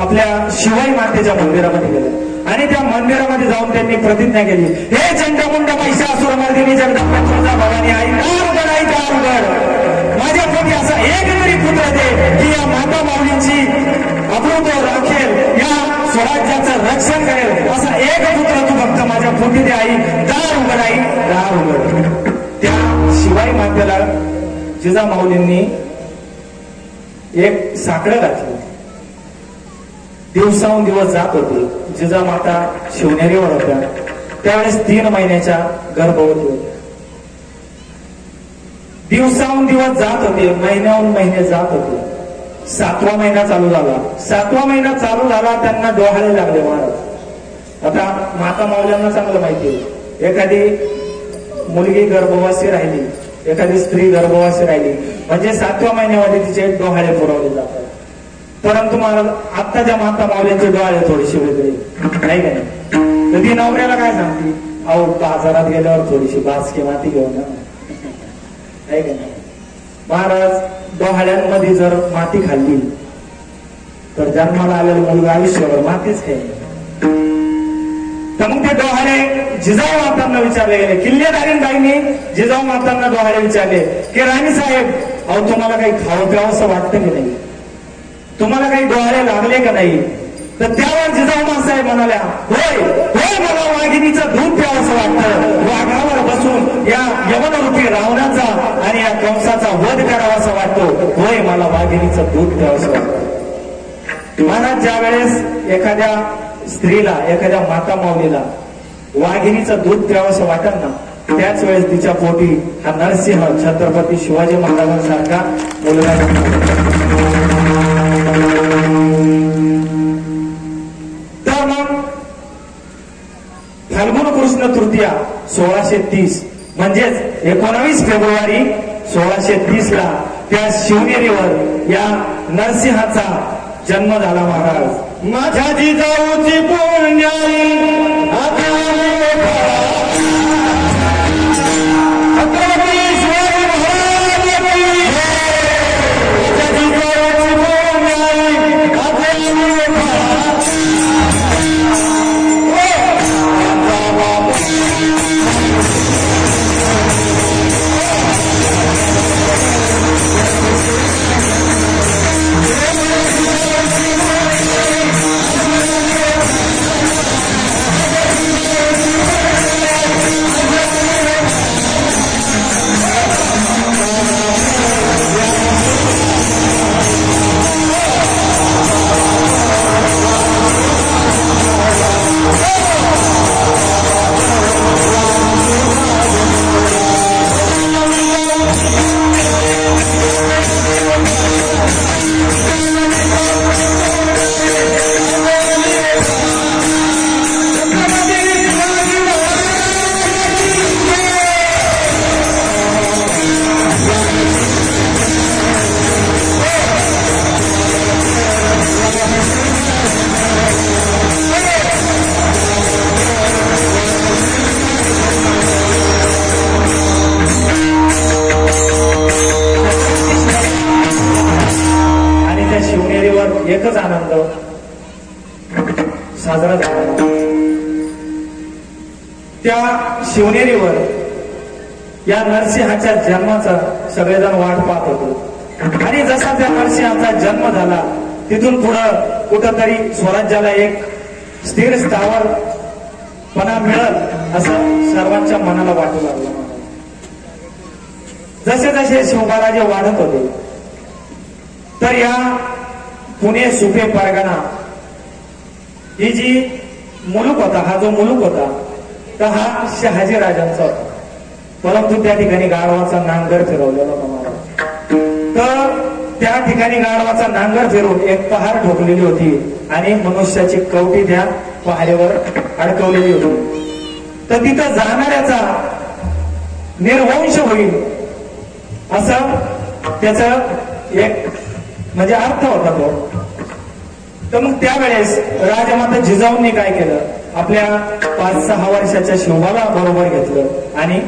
आपल्या शिवाई मातेच्या मंदिरामध्ये गेले आणि त्या मंदिरामध्ये जाऊन त्यांनी प्रतिज्ञा केली, हे चंडमुंड महिषासुरमर्दिनी जगदंबा भवानी आई, दारुगड माझ्या पोटी असा एक तरी पुत्र दे की या माता माऊलींची अमृत राखेल, या स्वराज्याचं रक्षण करेल, असा एक पुत्र तू फक्त माझ्या पोटी दे आई, दारुगड आई, दारुगड. त्या शिवाई मातेला जिजामाऊलींनी एक साकडं घातलं. दिवसाहून दिवस जात होते, जिजामाता शिवनेरीवर होत्या, त्यावेळेस 3 महिन्याच्या गर्भवती होत्या. दिवसाहून दिवस जात होते, महिन्याहून महिने जात होते. 7वा महिना चालू झाला. 7वा महिना चालू झाला, त्यांना डोहाळे लागले महाराज. आता माता माऊल्यांना चांगलं माहिती आहे, एखादी मुलगी गर्भवासी राहिली, एखादी स्त्री गर्भवासी राहिली म्हणजे 7व्या महिन्यामध्ये तिचे डोहाळे पुरवले जातात. परंतु मला आत्ताच्या माता माऊल्यांचे डोहाळे थोडेसे वेगळे नाही का नाही, तर ती नवऱ्याला काय सांगते, अहो बाजारात गेल्यावर थोडीशी बासकी माती घेऊन नाही का नाही. महाराज डोहाळ्यांमध्ये जर माती खाल्ली तर जन्माला आलेलं मुलगा आयुष्यभर मातीच खाईल. तर मग ते डोहाळे जिजाऊ मातांना विचारले गेले. किल्लेदारींबाईंनी जिजाऊ मातांना डोहाळे विचारले की राणी साहेब, अहो तुम्हाला काही खावं प्यावं असं वाटतं की नाही, तुम्हाला काही डोहाळे लागले का नाही. तर त्यावर जिजाऊ साहेब म्हणाल्या, होय होय मला वाघिणीचं दूध प्यावं असं वाटतं, वाघावर बसून या यवनरूपी रावणाचा आणि या कंसाचा वध करावा असं वाटतो, होय मला वाघिणीचं दूध प्यावं असं वाटतं. महाराज ज्या वेळेस एखाद्या स्त्रीला, एखाद्या माता माऊलीला वाघिणीचं दूध प्यावं असं वाटत ना, त्याच वेळेस तिच्या पोटी हा नरसिंह छत्रपती शिवाजी महाराजांसारखा मुलगा. तर मग फाल्गुन कृष्ण तृतीया 1630 म्हणजेच 19 फेब्रुवारी 1630 ला त्या शिवनेरीवर या नरसिंहाचा जन्म झाला. महाराज माझ्या जिजाऊची पुण्याई एकच आनंद साजरा झाला. त्या शिवनेरीवर या नरसिंहाच्या जन्माचा सगळेजण वाट पाहत होते. आणि जसा त्या नरसिंहाचा जन्म झाला तिथून पुढं कुठंतरी स्वराज्याला एक स्थिर स्थावरपणा मिळेल असं सर्वांच्या मनाला वाटू लागलं. जसे जसे शिवबाराजे वाढत होते तर या पुणे सुपे परगणा ही जी मुलूक होता, हा जो मुलूक होता तर हा शहाजी राजांचा होता. परंतु त्या ठिकाणी गाढवाचा नांगर फिरवलेला होता. तर त्या ठिकाणी गाढवाचा नांगर फिरून एक पहार ठोकलेली होती आणि मनुष्याची कवटी त्या पहारेवर अडकवलेली होती. तर तिथं जाणाऱ्याचा निर्वंश होईल असं त्याच एक म्हणजे अर्थ होता तो. तर मग त्यावेळेस राजमाता जिजाऊंनी काय केलं, आपल्या 5-6 वर्षाच्या शिवबाला बरोबर घेतलं आणि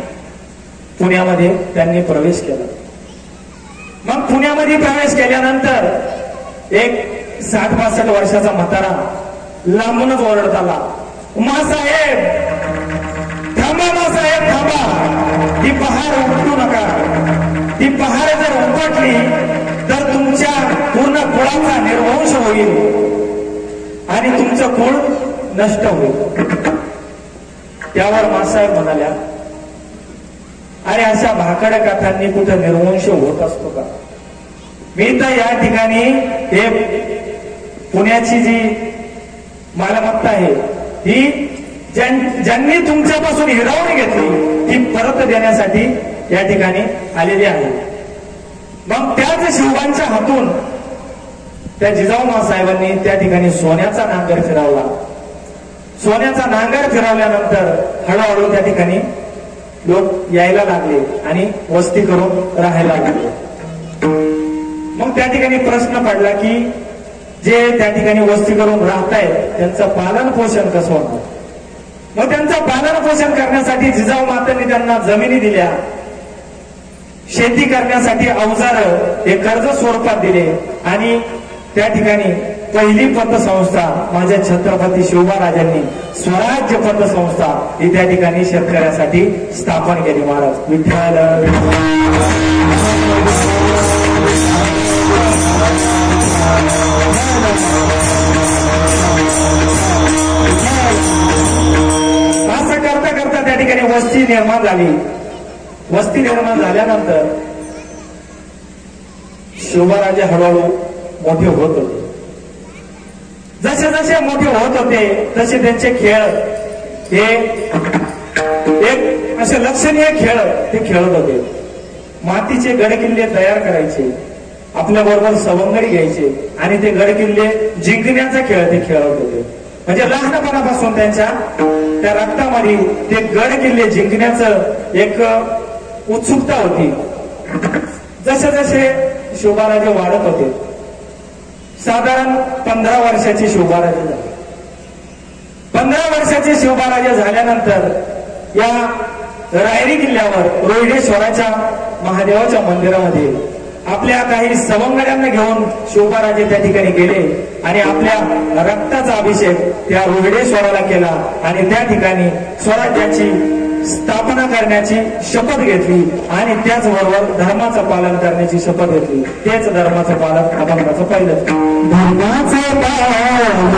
पुण्यामध्ये त्यांनी प्रवेश केला. मग पुण्यामध्ये प्रवेश केल्यानंतर एक 60-65 वर्षाचा म्हातारा लांबूनच ओरडत आला, मासाहेब थांबा, मासाहेब थांबा, ती पहार उपटू नका. ती पहार जर उपटली तर तुमच्या पूर्ण कुळाचा निर्वंश होईल आणि तुमचं कुळ नष्ट होईल. त्यावर मासाहेब म्हणाल्या, अरे अशा भाकड्या कथांनी कुठं निर्वंश होत असतो का? मी तर या ठिकाणी हे पुण्याची जी मालमत्ता आहे ही ज्यांनी तुमच्यापासून हिरावून घेतली ती परत देण्यासाठी या ठिकाणी आलेली आहे. मग त्याच शिवबांच्या हातून त्या जिजाऊ मासाहेबांनी त्या ठिकाणी सोन्याचा नांगर फिरवला. सोन्याचा नांगर फिरवल्यानंतर हळूहळू त्या ठिकाणी लोक यायला लागले आणि वस्ती करून राहायला लागले. मग त्या ठिकाणी प्रश्न पडला की जे त्या ठिकाणी वस्ती करून राहतायत त्यांचं पालन पोषण कसं होणार. मग त्यांचं पालन पोषण करण्यासाठी जिजाऊ मातांनी त्यांना जमिनी दिल्या, शेती करण्यासाठी अवजार हे कर्ज स्वरूपात दिले आणि त्या ठिकाणी पहिली पतसंस्था माझ्या छत्रपती शिवबाराजांनी स्वराज्य पतसंस्था ही त्या ठिकाणी शेतकऱ्यासाठी स्थापन केली. महाराज विठ्ठल. असं करता करता त्या ठिकाणी वस्ती निर्माण झाली. वस्ती निर्माण झाल्यानंतर शिवबाराजे हळूहळू मोठे होत होते. जसे जसे मोठे होत होते तसे त्यांचे खेळ हे एक असे लक्षणीय खेळ ते खेळत होते. मातीचे गडकिल्ले तयार करायचे, आपल्या बरोबर सवंगडी घ्यायचे आणि ते गडकिल्ले जिंकण्याचा खेळ ते खेळत होते. म्हणजे लहानपणापासून त्यांच्या त्या रक्तामध्ये ते गडकिल्ले जिंकण्याचं एक उत्सुकता होती. जसे जसे शिवबाराजे वाढत होते, साधारण 15 वर्षाचे शिवबाराजे झाले. 15 वर्षाचे शिवबाराजे झाल्यानंतर या रायरी किल्ल्यावर रोहिडेश्वराच्या महादेवाच्या मंदिरामध्ये आपल्या काही सवंगड्यांना घेऊन शिवबाराजे त्या ठिकाणी गेले आणि आपल्या रक्ताचा अभिषेक त्या रोहिडेश्वराला केला आणि त्या ठिकाणी स्वराज्याची स्थापना करण्याची शपथ घेतली आणि त्याचबरोबर धर्माचं पालन करण्याची शपथ घेतली. तेच धर्माचं पालन अभंगाचं पहिलं. धर्माचं पालन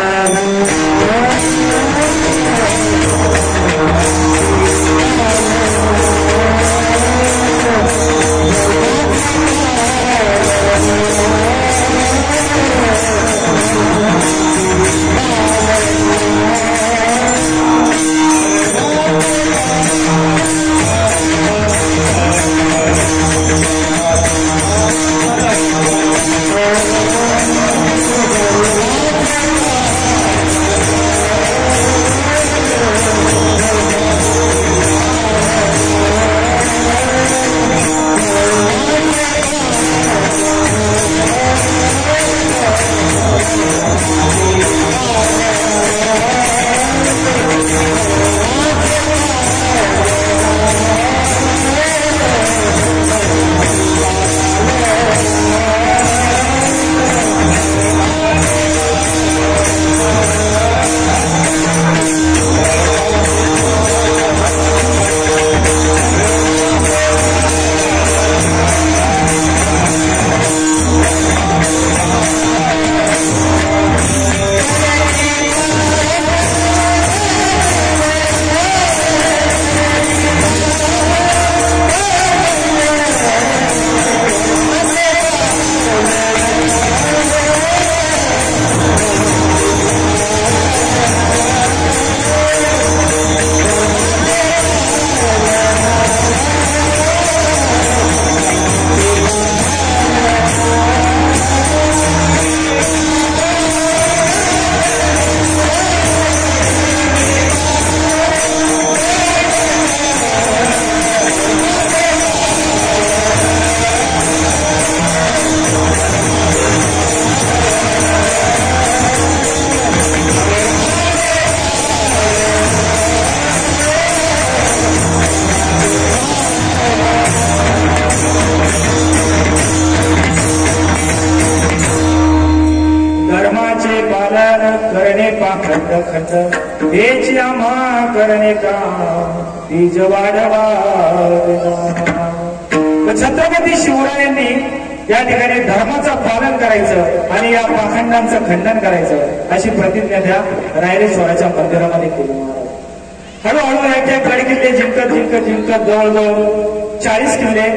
खंड खंड हेची आम्हा करणे का बीज वाढवा. छत्रपती शिवरायांनी या ठिकाणी धर्माचं पालन करायचं आणि या पाखंडांचं खंडन करायचं अशी प्रतिज्ञा त्या रायरेश्वराच्या मंदिरामध्ये केली. हळूहळू एक एक गड किल्ले जिंकत जिंकत जिंकत जवळजवळ 40 किल्ले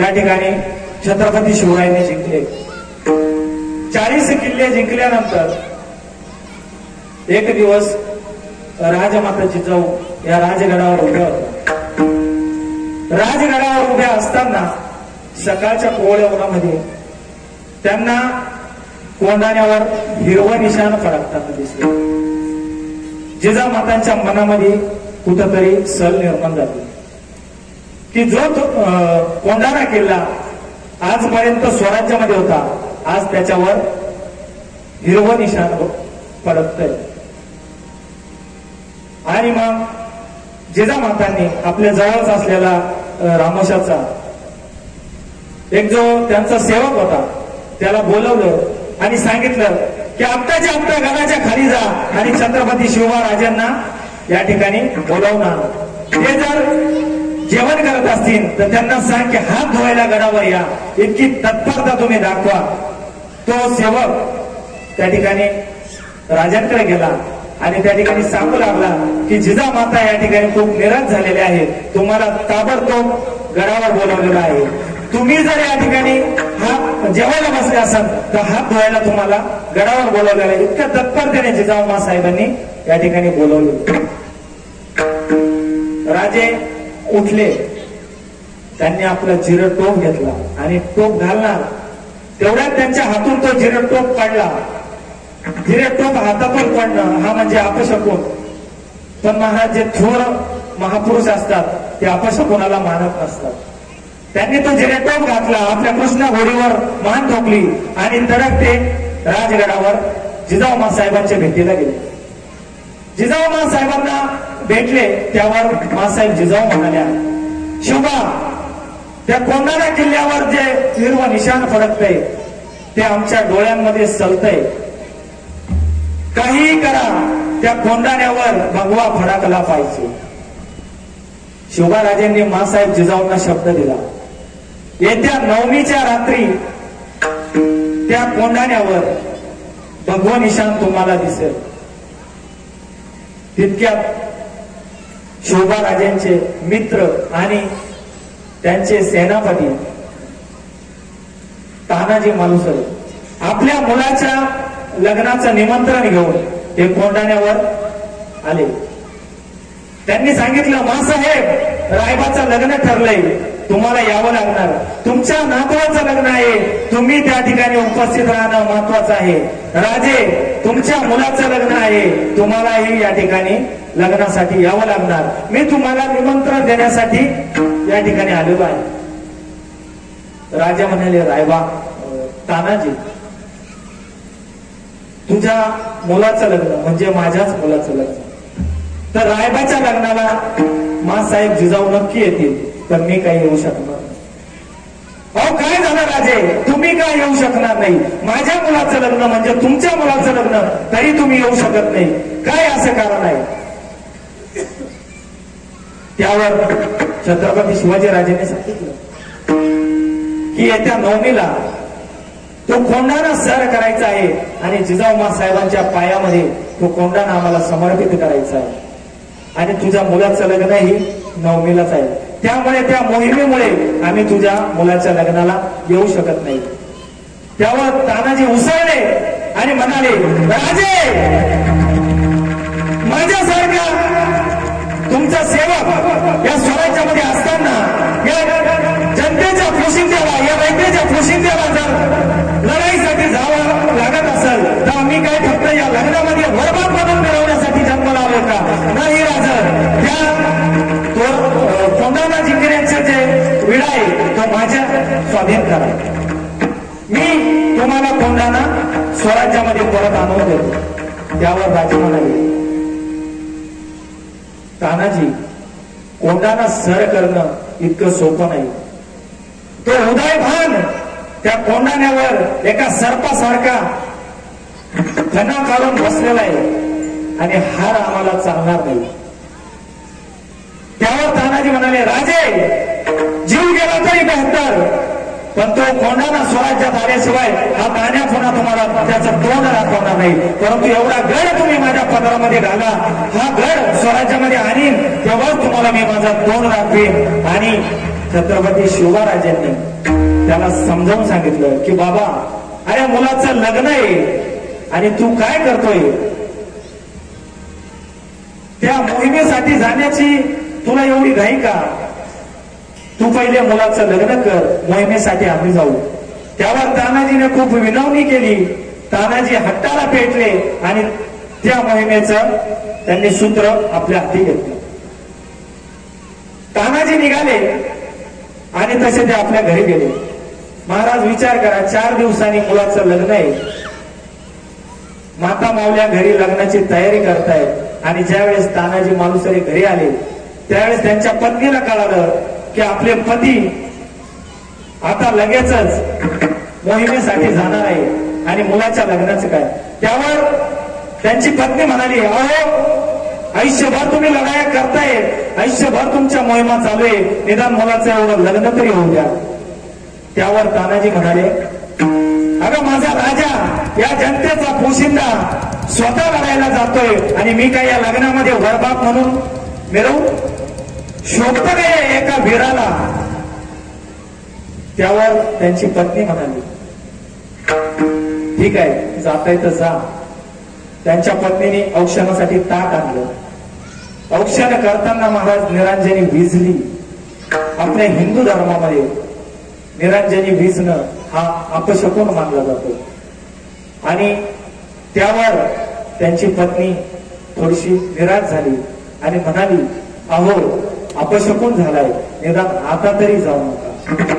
या ठिकाणी छत्रपती शिवरायांनी जिंकले. 40 किल्ले जिंकल्यानंतर एक दिवस राजमाता जिजाऊ या राजगडावर उभ्या होत्या. राजगडावर उभ्या असताना सकाळच्या कोवळ्या उन्हामध्ये त्यांना कोंढाण्यावर हिरवं निशाण फडकताना दिसले. जिजामातांच्या मनामध्ये कुठंतरी सल निर्माण झाली की जो कोंढाणा किल्ला आजपर्यंत स्वराज्यामध्ये होता आज त्याच्यावर हिरवं निशाण फडकतंय. आणि मग जिजामातांनी आपल्या जवळच असलेला रामोशाचा एक जो त्यांचा सेवक होता त्याला बोलवलं आणि सांगितलं की आत्ताच्या आत्ता गडाच्या खाली जा आणि छत्रपती शिवरायांना या ठिकाणी बोलावणार. ते जर जेवण करत असतील तर त्यांना सांग की हात धुवायला गडावर या. इतकी तत्परता तुम्ही दाखवा. तो सेवक त्या ठिकाणी राजांकडे गेला आणि त्या ठिकाणी सांगू लागला की जिजामाता या ठिकाणी खूप निराश झालेले आहे. तुम्हाला ताबडतोब गडावर बोलावलेलं आहे. तुम्ही जर या ठिकाणी जेवायला बसले असाल तर हात धुवायला तुम्हाला गडावर बोलावलेलं आहे. इतक्या तत्परतेने जिजाऊ साहेबांनी या ठिकाणी बोलवले. राजे उठले. त्यांनी आपला जिरं टोप घेतला आणि टोप घालणार तेवढ्यात त्यांच्या हातून तो जिरं टोप काढला. जिरं टोप हातातून पडणं हा म्हणजे अपशकुन. पण महाराज जे थोर महापुरुष असतात ते अपशकुनाला मानत नसतात. त्यांनी तो जिरं टोप घातला. आपल्या कृष्णा घोडीवर मान ठोकली आणि तडक ते राजगडावर जिजाऊ साहेबांच्या भेटीला गेले. जिजाऊ साहेबांना भेटले त्यावर मासाहेब जिजाऊ म्हणाल्या शिवबा त्या कोंढाणा किल्ल्यावर जे हिरवं निशाण फडकतंय ते आमच्या डोळ्यांमध्ये सलतंय. काही करा त्या कोंढाण्यावर भगवा फडकला पाहिजे. शिवबाराजांनी मासाहेब जिजाऊंना शब्द दिला येत्या 9मीच्या रात्री त्या कोंढाण्यावर भगवा निशाण तुम्हाला दिसेल. तितक्यात शिवबाराजांचे मित्र आणि त्यांचे सेनापती तानाजी मालुसरे आपल्या मुलाच्या लग्नाचं निमंत्रण घेऊन ते कोंढाण्यावर आले. त्यांनी सांगितलं मासाहेब रायबाचं लग्न ठरलंय तुम्हाला यावं लागणार. तुमच्या नातवाचं लग्न आहे तुम्ही त्या ठिकाणी उपस्थित राहणं महत्वाचं आहे. राजे तुमच्या मुलाचं लग्न आहे तुम्हालाही या ठिकाणी लग्नासाठी यावं लागणार. मी तुम्हाला निमंत्रण देण्यासाठी या ठिकाणी आलेलो आहे. राजा म्हणाले रायबा तानाजी तुझ्या मुलाचं लग्न म्हणजे माझ्याच मुलाचं लग्न तर रायबाच्या लग्नाला मासाहेब जिजाऊ नक्की येतील पण मी काही येऊ शकणार नाही. अहो काय झालं राजे तुम्ही काय येऊ शकणार नाही. माझ्या मुलाचं लग्न म्हणजे तुमच्या मुलाचं लग्न तरी तुम्ही येऊ शकत नाही. काय असं कारण आहे. त्यावर छत्रपती शिवाजीराजांनी सांगितलं की येत्या 9मीला तो कोंढाणा सर करायचा आहे आणि जिजाऊ साहेबांच्या पायामध्ये तो कोंढाणा आम्हाला समर्पित करायचा आहे आणि तुझ्या मुलाचं लग्नही 9मीलाच आहे. त्यामुळे त्या मोहिमेमुळे आम्ही तुझ्या मुलाच्या लग्नाला येऊ शकत नाही. त्यावर तानाजी उसळले आणि म्हणाले राजे माझ्यासारखा तुमचा सेवक या स्वराज्यामध्ये असताना या जनतेच्या पोशिंद्याला या रयतेच्या पोशिंद्याला जर लढाईसाठी जावं लागत असेल तर आम्ही काय फक्त या लग्नामध्ये बरबाद बनवून मिळवण्यासाठी जन्माला आलो का. नाही राजा त्या कोंढाणा जिंकण्याचे जे विडा आहे तो माझ्या स्वाधीन करा. मी तुम्हाला कोंढाणा स्वराज्यामध्ये परत आणून देतो. त्यावर राजे म्हणाले तानाजी कोंढाणा सर करणं इतकं सोपं नाही. तो उदयभान त्या कोंढाण्यावर एका सर्पासारखा फणा काढून बसलेला आहे आणि हार आम्हाला चालणार नाही. त्यावर तानाजी म्हणाले, राजे जीव गेला तरी बेहतर, पण तो कोंढाणा स्वराज्यात आल्याशिवाय हा तान्या पुन्हा तुम्हाला त्याचं तोंड दाखवणार नाही. परंतु एवढा गड तुम्ही माझ्या पदरामध्ये घाला, हा गड स्वराज्यामध्ये आणीन, तेव्हाच तुम्हाला मी माझा तोंड दाखवेन. आणि छत्रपती शिवरायांनी त्याला समजावून सांगितलं की बाबा, अरे मुलाचं लग्न आहे आणि तू काय करतोय? त्या मोहिमेसाठी जाण्याची तुला एवढी घाई का? तू पहिले मुलाचं लग्न कर, मोहिमेसाठी आम्ही जाऊ. त्यावर तानाजीने खूप विनवणी केली. तानाजी हट्टाला पेटले आणि त्या मोहिमेचं त्यांनी सूत्र आपल्या हाती घेतलं. तानाजी निघाले आणि तसे ते आपल्या घरी गेले. महाराज विचार करा, 4 दिवसांनी मुलाचं लग्न आहे. माता मावल्या घरी लग्नाची तयारी करतायत आणि ज्यावेळेस तानाजी मालुसरे घरी आले त्यावेळेस त्यांच्या पत्नीला कळालं की आपले पती आता लगेचच मोहिमेसाठी जाणार आहे आणि मुलाच्या लग्नाचं काय. त्यावर त्यांची पत्नी म्हणाली, अहो आयुष्यभर तुम्ही लढाया करताय, आयुष्यभर तुमच्या मोहिमा चालू आहे, निदान मुलाचं एवढं लग्न तरी होऊ द्या. त्यावर तानाजी म्हणाले, अगं माझा राजा, या जनतेचा पोशिंदा स्वतः लढायला जातोय आणि मी काय या लग्नामध्ये वरबाप म्हणून मिरवू? शोभत काय एका वीराला? त्यावर त्यांची पत्नी म्हणाली, ठीक आहे, जाता येतं जा. त्यांच्या पत्नीने औक्षणासाठी ताट आणलं. औक्षण करताना महाराज निरांजनी विजली. आपल्या हिंदू धर्मामध्ये निरांजनी विजणं हा अपशकुन मानला जातो. आणि त्यावर त्यांची पत्नी थोडीशी निराश झाली आणि म्हणाली, अहो अपशकुन झालाय, निदान आता तरी जाऊ नका.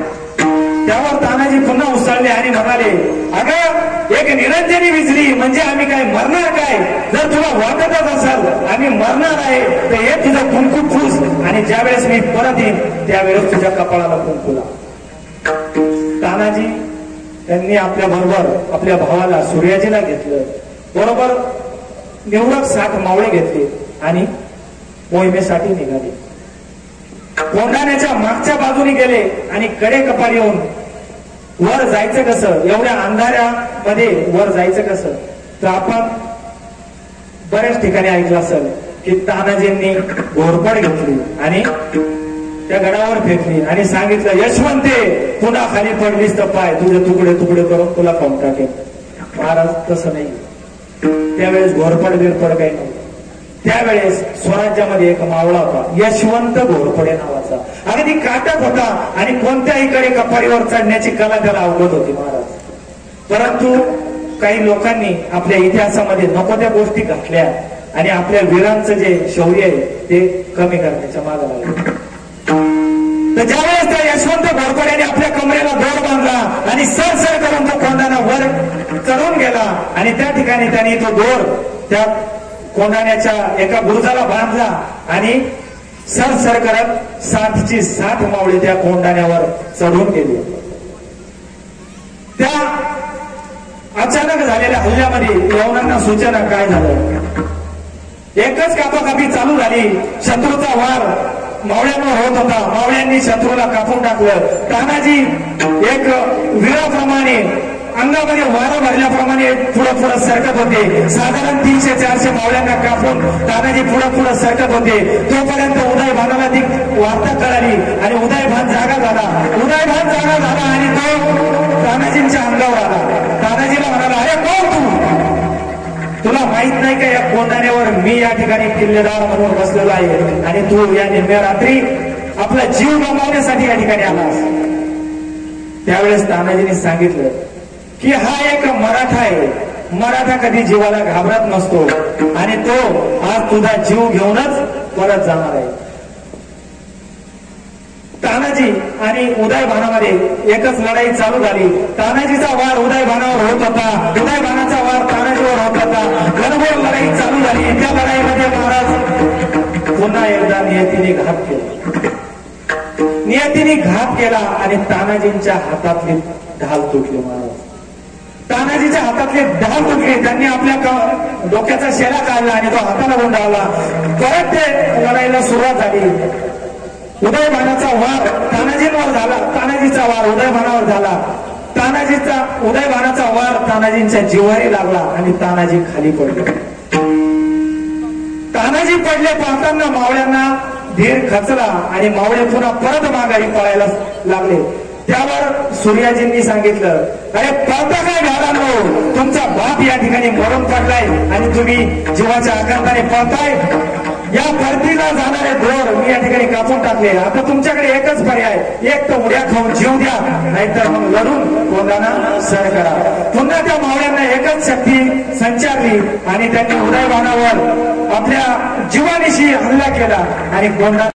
त्यावर तानाजी पुन्हा उसळले आणि म्हणाले, अगं एक निरंजनी विजली म्हणजे आम्ही काय मरणार काय? जर तुला वाटतच असेल आम्ही मरणार आहे तर हे तुझं कुंकू फूस आणि ज्यावेळेस मी परत येईन त्यावेळेस तुझ्या कपाळाला कुंकू लाव. तानाजी त्यांनी आपल्या बरोबर आपल्या भावाला सूर्याजीला घेतलं. बरोबर निवडक 60 मावळे घेतले आणि मोहिमेसाठी निघाले. कोंढाण्याच्या मागच्या बाजूने गेले आणि कडे कपाळ येऊन वर जायचं कसं? एवढ्या अंधाऱ्यामध्ये वर जायचं कसं? तर आपण बऱ्याच ठिकाणी ऐकलं असेल की तानाजींनी घोरपड घेतली आणि त्या गडावर फेकली आणि सांगितलं, यशवंते पुन्हा खाली पडलीस तर पाय तुझे तुकडे तुकडे करून तुला खाऊन टाकेल. महाराज तसं नाही. त्यावेळेस घोरपड बिरपड काही नव्हतं. त्यावेळेस स्वराज्यामध्ये एक मावळा होता, यशवंत घोरपडे नावाचा. अगदी काटक होता आणि कोणत्याही कडे कपाळीवर चढण्याची कला त्याला अवगत होती महाराज. परंतु काही लोकांनी आपल्या इतिहासामध्ये नको त्या गोष्टी घातल्या आणि आपल्या वीरांचं जे शौर्य आहे ते कमी करण्याच्या मागे लागले. तर ज्यावेळेस त्या यशवंत घोरपड्याने आपल्या कमरेला दोर बांधला आणि सर करून तो कोंढाणा वर चढून गेला आणि त्या ठिकाणी त्यांनी तो दोर त्या कोंढाण्याच्या एका बुरुजाला बांधला आणि सर करत 60ची 60 मावळे त्या कोंढाण्यावर चढून गेले. त्या अचानक झालेल्या हल्ल्यामध्ये यवनांना सूचना काय झालं? एकच कापाकापी चालू झाली. शत्रूचा वार मावळ्यांवर होत होता. मावळ्यांनी शत्रूला कापून टाकलं. तानाजी एक वीराप्रमाणे अंगामध्ये वारा भरल्याप्रमाणे पुढे सरकत होते. साधारण 300-400 मावळ्यांना कापून तानाजी पुढे सरकत होते. तोपर्यंत उदयभानाला ती वार्ता कळाली आणि उदयभान जागा झाला. आणि तो तानाजींच्या अंगावर आला. तानाजीला म्हणाला, अरे कोण तू? तुला माहित नाही का या कोंढाण्यावर मी या ठिकाणी किल्लेदार म्हणून बसलेला आहे आणि तू या निम्म्या रात्री आपला जीव गमावण्यासाठी या ठिकाणी आलास. त्यावेळेस तानाजीने सांगितलं की हा एक मराठा आहे. मराठा कधी जीवाला घाबरत नसतो आणि तो आज तुझा जीव घेऊनच परत जाणार आहे. तानाजी आणि उदयभानामध्ये एकच लढाई चालू झाली. तानाजीचा वार उदयभानावर होत होता, उदयभानाचा वार तानाजीवर होत होता. घनघोर लढाई चालू झाली. त्या लढाईमध्ये महाराज पुन्हा एकदा नियतीने घात केला आणि तानाजींच्या हातातली ढाल तुटली. महाराज तानाजीच्या हातातले ढाल तुटले, त्यांनी आपल्या डोक्याचा शेला काढला आणि तो हाताला गुंडाळला. परत ते लढाईला सुरुवात झाली. उदयभानाचा वार तानाजींवर झाला, तानाजीचा वार उदयभानावर झाला. उदयभानाचा वार तानाजींच्या जिव्हारी लागला आणि तानाजी खाली पडले. तानाजी पडले पाहताना मावळ्यांना धीर खचला आणि मावळे पुन्हा परत माघारी पळायला लागले. त्यावर सूर्याजींनी सांगितलं, अरे पळता काय घालांनो, तुमचा बाप या ठिकाणी मरून पडलाय आणि तुम्ही जीवाच्या आकांताने पळताय. या परतीला जाणारे दोर मी या ठिकाणी कापून टाकले. आता तुमच्याकडे एकच पर्याय, एक तर उड्या खाऊन जीव द्या, नाहीतर मग लढून गोंदाना सर करा. पुन्हा त्या मावळ्यांना एकच शक्ती संचारली आणि त्यांनी उदयभानावर आपल्या जीवानिशी हल्ला केला आणि गोंदा